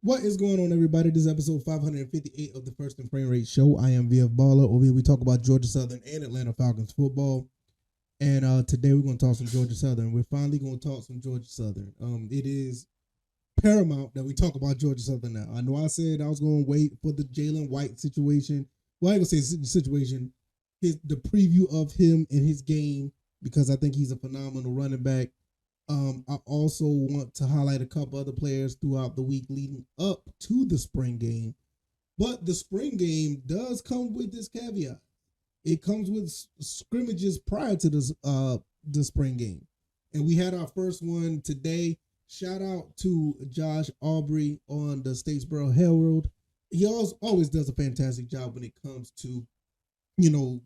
What is going on, everybody? This is episode 558 of the First and Frame Rate Show. I am VF Baller. Over here, we talk about Georgia Southern and Atlanta Falcons football. And today, we're going to talk some Georgia Southern. We're finally going to talk some Georgia Southern. It is paramount that we talk about Georgia Southern now. I know I said I was going to wait for the Jalen White situation. Well, I ain't going to say situation. The preview of him and his game, because I think he's a phenomenal running back. I also want to highlight a couple other players throughout the week leading up to the spring game. But the spring game does come with this caveat. It comes with scrimmages prior to the spring game. And we had our first one today. Shout out to Josh Aubrey on the Statesboro Herald. He always does a fantastic job when it comes to,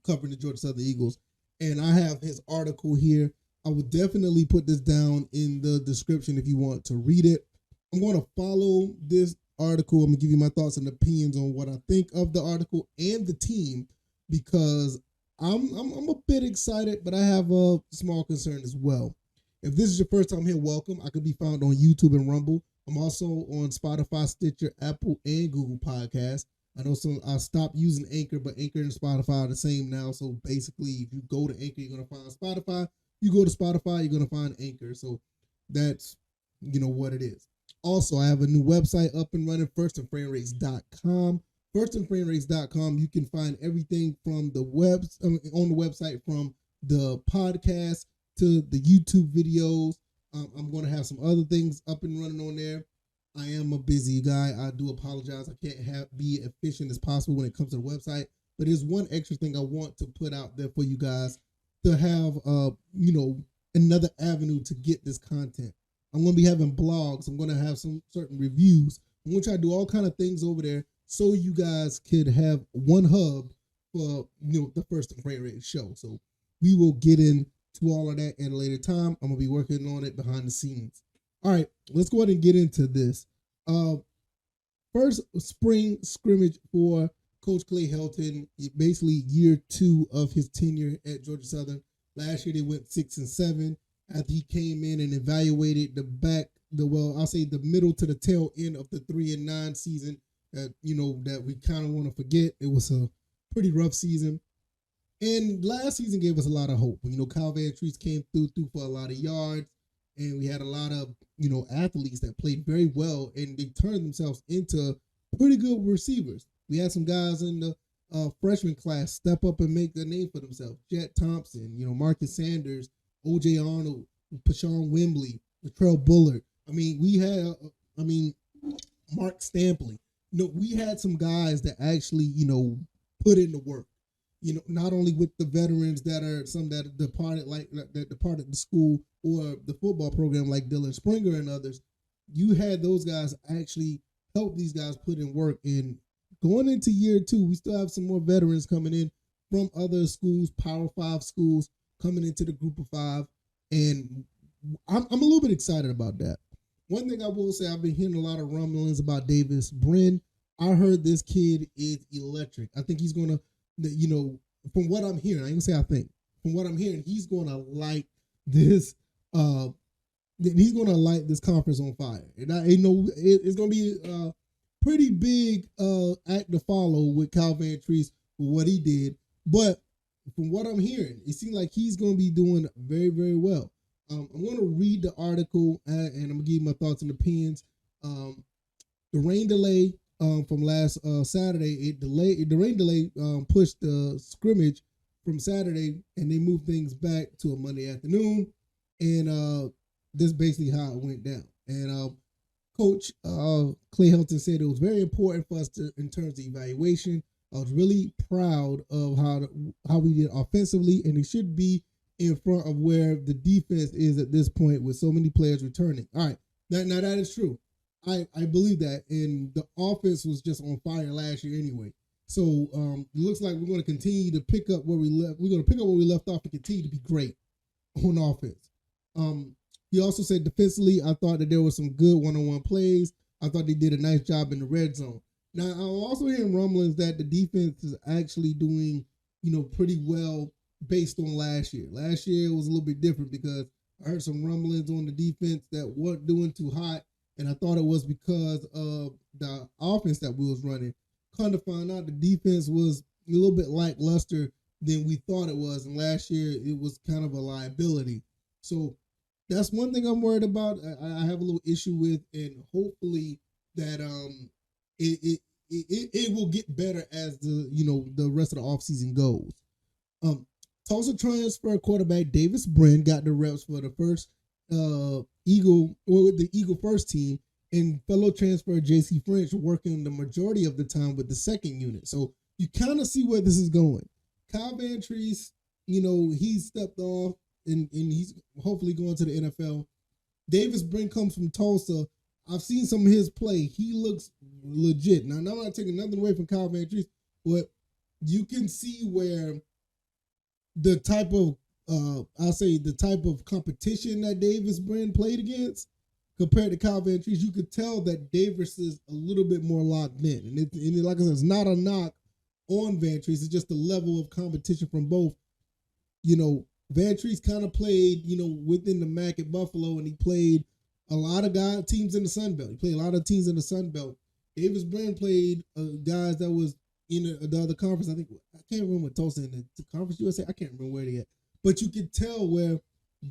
covering the Georgia Southern Eagles. And I have his article here. I will definitely put this down in the description if you want to read it. I'm going to follow this article. I'm going to give you my thoughts and opinions on what I think of the article and the team, because I'm a bit excited, but I have a small concern as well. If this is your first time here, welcome. I can be found on YouTube and Rumble. I'm also on Spotify, Stitcher, Apple, and Google Podcasts. I know I stopped using Anchor, but Anchor and Spotify are the same now. So basically, if you go to Anchor, you're going to find Spotify. You go to Spotify, you're going to find Anchor. So that's, what it is. Also, I have a new website up and running, firstandframerates.com. Firstandframerates.com, you can find everything from the on the website, from the podcast to the YouTube videos. I'm going to have some other things up and running on there. I am a busy guy. I do apologize. I can't be efficient as possible when it comes to the website. But there's one extra thing I want to put out there for you guys, to have another avenue to get this content. I'm going to be having blogs. I'm going to have some certain reviews. I'm going to try to do all kind of things over there so you guys could have one hub for the First and Frame Rate Show. So we will get into all of that at a later time. I'm going to be working on it behind the scenes. All right, let's go ahead and get into this. First spring scrimmage for Coach Clay Helton, basically year 2 of his tenure at Georgia Southern. Last year they went 6-7 after he came in and evaluated the middle to the tail end of the 3-9 season that we kind of want to forget. It was a pretty rough season. And last season gave us a lot of hope. Kyle Van Treese came through for a lot of yards, and we had a lot of, athletes that played very well, and they turned themselves into pretty good receivers. We had some guys in the freshman class step up and make a name for themselves. Jet Thompson, Marcus Sanders, O.J. Arnold, Pashawn Wembley, Latrell Bullard. We had, Mark Stampley. We had some guys that actually, put in the work. Not only with the veterans that are some that departed the school or the football program, like Dylan Springer and others. You had those guys actually help these guys put in work. And going into year 2, we still have some more veterans coming in from other schools, Power 5 schools, coming into the group of 5. And I'm a little bit excited about that. One thing I will say, I've been hearing a lot of rumblings about Davis Brin. I heard this kid is electric. I think he's going to, from what I'm hearing, I ain't gonna say I think, from what I'm hearing, he's going to light this, conference on fire. And it's going to be a pretty big act to follow with Kyle Van Treese for what he did. But from what I'm hearing, it seems like he's going to be doing very, very well. I'm going to read the article, and I'm going to give you my thoughts and opinions. The rain delay from last Saturday, the rain delay pushed the scrimmage from Saturday, and they moved things back to a Monday afternoon. And this is basically how it went down. And Coach Clay Helton said it was very important for us in terms of evaluation. I was really proud of how we did offensively, and it should be in front of where the defense is at this point with so many players returning. All right, now that is true. I believe that, and the offense was just on fire last year anyway. So it looks like we're going to continue to pick up where we left. We're going to pick up where we left off and continue to be great on offense. He also said defensively, I thought that there were some good one-on-one plays. I thought they did a nice job in the red zone. Now, I'm also hearing rumblings that the defense is actually doing, pretty well based on last year. Last year it was a little bit different because I heard some rumblings on the defense that weren't doing too hot. and I thought it was because of the offense that we was running. Come to find out, the defense was a little bit lackluster than we thought it was, and last year it was kind of a liability. So that's one thing I'm worried about. I have a little issue with, and hopefully that it will get better as the rest of the offseason goes. Tulsa transfer quarterback Davis Brin got the reps for the first Eagle first team, and fellow transfer J.C. French working the majority of the time with the second unit. So you kind of see where this is going. Kyle Vantrease, he stepped off and he's hopefully going to the NFL. Davis Brin comes from Tulsa. I've seen some of his play. He looks legit. Now, I'm not taking nothing away from Kyle Vantrease, but you can see where the type of the type of competition that Davis Brin played against compared to Kyle Vantrease, you could tell that Davis is a little bit more locked in. And like I said, it's not a knock on Vantrease. It's just the level of competition from both. Vantrease kind of played, within the MAC at Buffalo, and he played a lot of teams in the Sun Belt. He played a lot of teams in the Sun Belt. Davis Brin played guys that was in the other conference. I can't remember what Tulsa in the Conference USA. I can't remember where they at. But you could tell where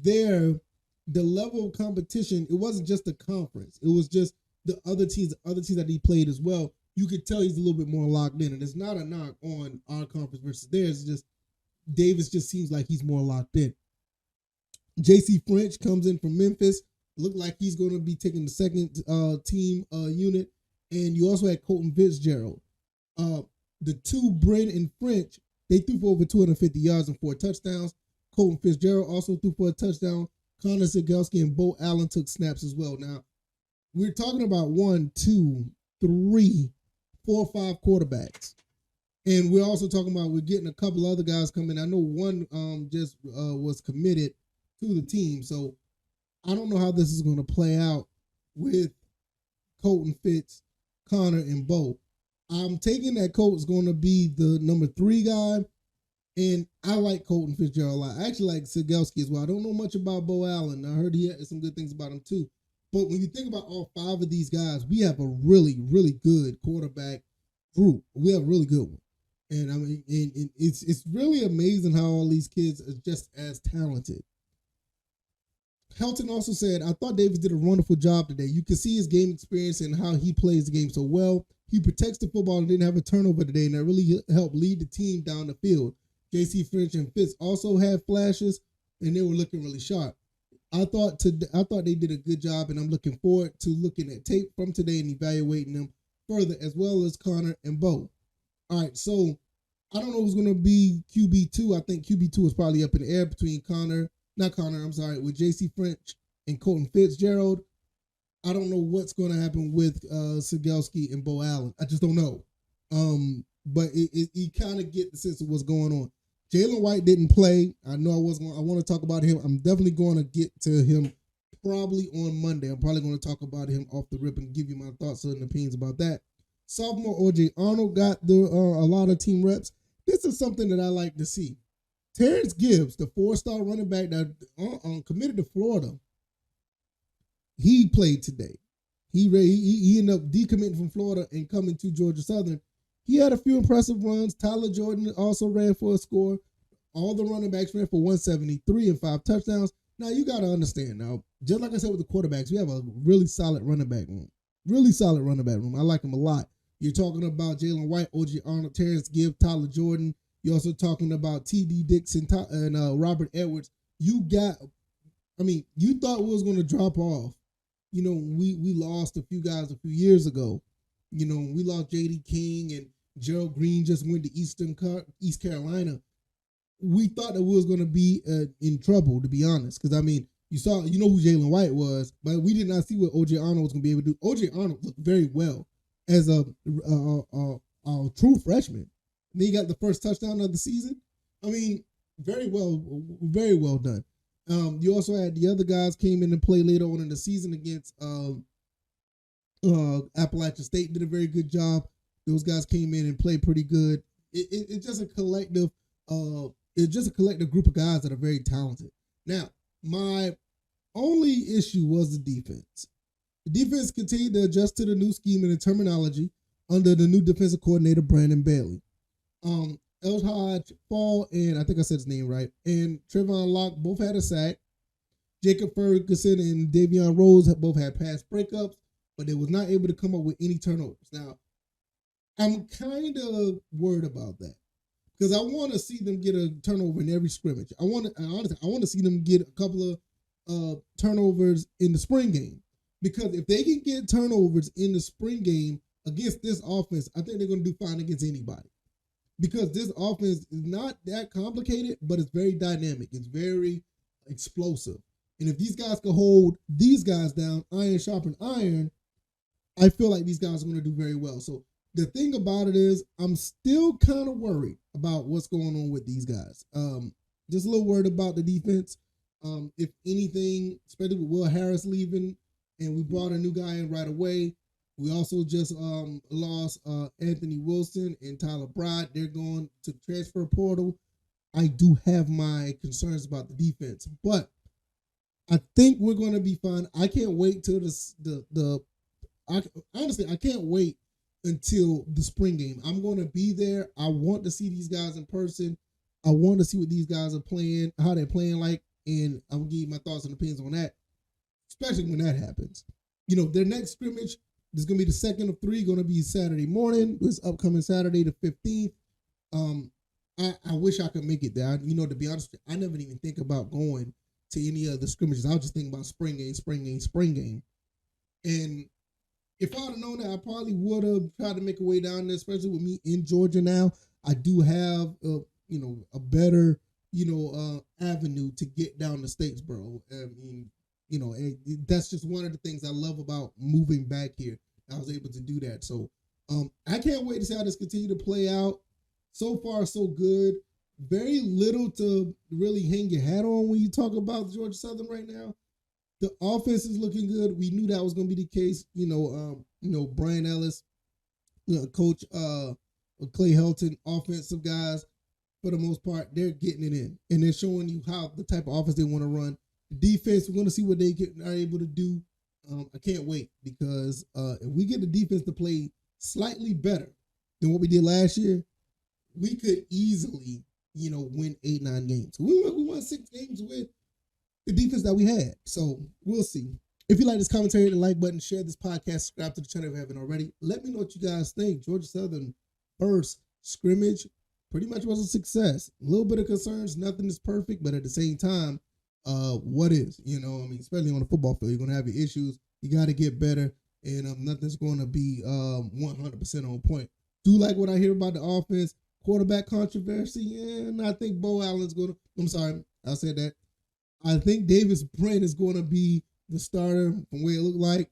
the level of competition, it wasn't just the conference. It was just the other teams that he played as well. You could tell he's a little bit more locked in. And it's not a knock on our conference versus theirs. It's just Davis just seems like he's more locked in. J.C. French comes in from Memphis. Looked like he's going to be taking the second team unit. And you also had Colton Fitzgerald. The two, Brin and French, they threw for over 250 yards and 4 touchdowns. Colton Fitzgerald also threw for a touchdown. Connor Sigelski and Bo Allen took snaps as well. Now, we're talking about 1, 2, 3, 4, 5 quarterbacks. And we're also talking about we're getting a couple other guys coming. I know one just was committed to the team. So I don't know how this is going to play out with Colton Fitz, Connor, and Bo. I'm taking that Colton's going to be the number 3 guy. And I like Colton Fitzgerald a lot. I actually like Sigelski as well. I don't know much about Bo Allen. I heard he had some good things about him too. But when you think about all 5 of these guys, we have a really, really good quarterback group. We have a really good one. And I mean, it's really amazing how all these kids are just as talented. Helton also said, I thought Davis did a wonderful job today. You can see his game experience and how he plays the game so well. He protects the football and didn't have a turnover today, and that really helped lead the team down the field. J.C. French and Fitz also had flashes, and they were looking really sharp. I thought they did a good job, and I'm looking forward to looking at tape from today and evaluating them further, as well as Connor and Bo. All right, so I don't know who's going to be QB2. I think QB2 is probably up in the air between with J.C. French and Colton Fitzgerald. I don't know what's going to happen with Sigelski and Bo Allen. I just don't know. But you kind of get the sense of what's going on. Jalen White didn't play. I know I want to talk about him. I'm definitely going to get to him probably on Monday. I'm probably going to talk about him off the rip and give you my thoughts and opinions about that. Sophomore O.J. Arnold got a lot of team reps. This is something that I like to see. Terrence Gibbs, the 4-star running back that committed to Florida, he played today. He ended up decommitting from Florida and coming to Georgia Southern. He had a few impressive runs. Tyler Jordan also ran for a score. All the running backs ran for 173 and 5 touchdowns. Now, you got to understand. Now, just like I said with the quarterbacks, we have a really solid running back room. Really solid running back room. I like him a lot. You're talking about Jalen White, O.J. Arnold, Terrence Gibbs, Tyler Jordan. You're also talking about T.D. Dixon and Robert Edwards. You thought we was going to drop off. We lost a few guys a few years ago. We lost J.D. King and Gerald Green just went to East Carolina. We thought that we was going to be in trouble, to be honest. Because, you know who Jalen White was, but we did not see what O.J. Arnold was going to be able to do. O.J. Arnold looked very well as a true freshman. And then he got the first touchdown of the season. Very well done. You also had the other guys came in and played later on in the season against Appalachian State. Did a very good job. Those guys came in and played pretty good. It's just a collective. It's just a collective group of guys that are very talented. Now, my only issue was the defense. The defense continued to adjust to the new scheme and the terminology under the new defensive coordinator, Brandon Bailey. Eldridge Fall, and I think I said his name right, and Trevon Locke both had a sack. Jacob Ferguson and Davion Rose both had pass breakups, but they was not able to come up with any turnovers. Now, I'm kind of worried about that because I want to see them get a turnover in every scrimmage. Honestly, I want to see them get a couple of turnovers in the spring game, because if they can get turnovers in the spring game against this offense, I think they're going to do fine against anybody. Because this offense is not that complicated, but it's very dynamic. It's very explosive. And if these guys can hold these guys down, iron sharpen iron, I feel like these guys are going to do very well. So the thing about it is, I'm still kind of worried about what's going on with these guys. Just a little worried about the defense. If anything, especially with Will Harris leaving, and we brought a new guy in right away. We also just lost Anthony Wilson and Tyler Bride. They're going to transfer portal. I do have my concerns about the defense, but I think we're going to be fine. I can't wait till honestly, I can't wait until the spring game. I'm going to be there. I want to see these guys in person. I want to see what these guys are playing, how they're playing like, and I'm going to give you my thoughts and opinions on that, especially when that happens. You know, their next scrimmage, this is going to be the second of three, going to be Saturday morning. This upcoming Saturday, the 15th. I wish I could make it there. To be honest, I never even think about going to any of the scrimmages. I was just thinking about spring game. And if I would have known that, I probably would have tried to make a way down there, especially with me in Georgia now. I do have, a better, avenue to get down to Statesboro. I mean, that's just one of the things I love about moving back here. I was able to do that. So I can't wait to see how this continue to play out. So far, so good. Very little to really hang your hat on when you talk about Georgia Southern right now. The offense is looking good. We knew that was going to be the case. Brian Ellis, Coach Clay Helton, offensive guys, for the most part, they're getting it in. And they're showing you how the type of offense they want to run. The defense, we're going to see what they are able to do. I can't wait, because if we get the defense to play slightly better than what we did last year, we could easily, win 8-9 games. We won 6 games with the defense that we had. So we'll see. If you like this commentary, hit the like button, share this podcast, subscribe to the channel if you haven't already. Let me know what you guys think. Georgia Southern first scrimmage pretty much was a success. A little bit of concerns. Nothing is perfect, but at the same time, what is? Especially on the football field, you're going to have your issues. You got to get better, and nothing's going to be 100% on point. Do like what I hear about the offense. Quarterback controversy, and I think Bo Allen's going to, I'm sorry, I said that. I think Davis Brent is going to be the starter from the way it looked like.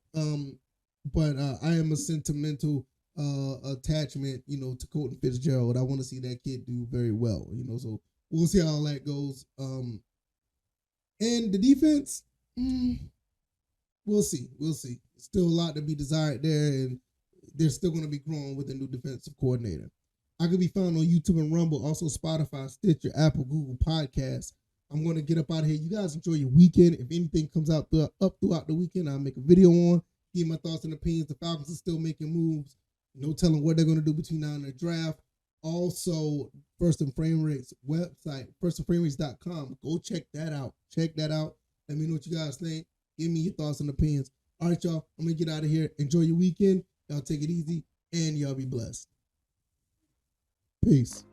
But I am a sentimental attachment, to Colton Fitzgerald. I want to see that kid do very well, so we'll see how that goes. And the defense, we'll see. Still a lot to be desired there, and they're still going to be growing with a new defensive coordinator. I can be found on YouTube and Rumble, also Spotify, Stitcher, Apple, Google Podcasts. I'm going to get up out of here. You guys enjoy your weekend. If anything comes out throughout the weekend, I'll make a video on, give my thoughts and opinions. The Falcons are still making moves. No telling what they're going to do between now and the draft. Also, First and Frame Rate's website, firstandframerates.com. Go check that out. Let me know what you guys think. Give me your thoughts and opinions. All right, y'all. I'm going to get out of here. Enjoy your weekend. Y'all take it easy, and y'all be blessed. Peace.